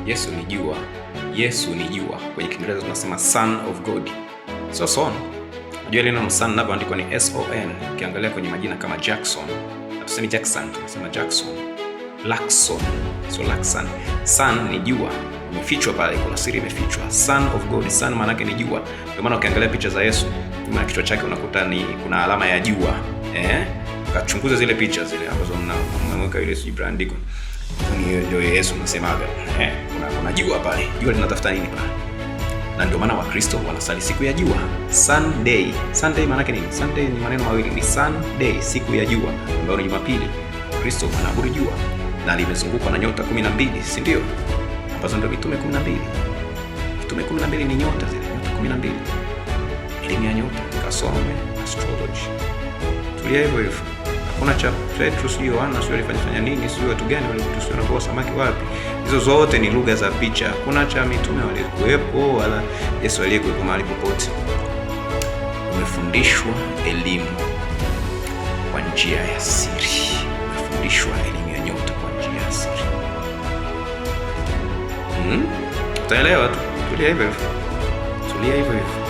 Yesu ni jua. Yesu ni jua. Kwenye Kiingereza tunasema Son of God. So son. Unajua ile neno son linavyoandikwa ni S-O-N. Ukiangalia kwenye majina kama Jackson, tuseme Jackson, tunasema Jackson. Lakson. So Lakson. Sun ni jua. Imefichwa pale, kuna siri imefichwa. Son of God. Sun maana yake ni jua. Ndio maana ukiangalia picha za Yesu, nyuma ya kichwa chake unakuta kuna alama ya jua. Ukachunguza zile picha zile ambazo mnamweka ile brandiko. Ndio Yesu msemaga. Kuna jua pale. Jua linatafuta nini pale? Na ndio maana Wakristo wanasali siku ya jua, Sunday. Sunday maana yake nini? Sunday ni maneno mawili, ni Sunday, siku ya jua, ambayo ni Jumapili. Wakristo wanaabudu jua na limezungukwa na nyota 12, si ndio? Ambazo ndio mitume 12. Mitume 12 ni nyota zile, nyota 12. Elimu ya nyota, kasome astrology. Tulia hivyo. Hakuna cha Petro, sio Yohana, sio alifanya nini, sio watu gani walikutusua na kwa samaki wapi. Hizo zote ni lugha za picha. Hakuna cha mitume walikuwepo wala Yesu aliyekuwepo mahali popote. Umefundishwa elimu kwa njia ya siri. Umefundishwa elimu ya nyota kwa njia ya siri. Utaelewa tu. Tulia hivyo hivyo.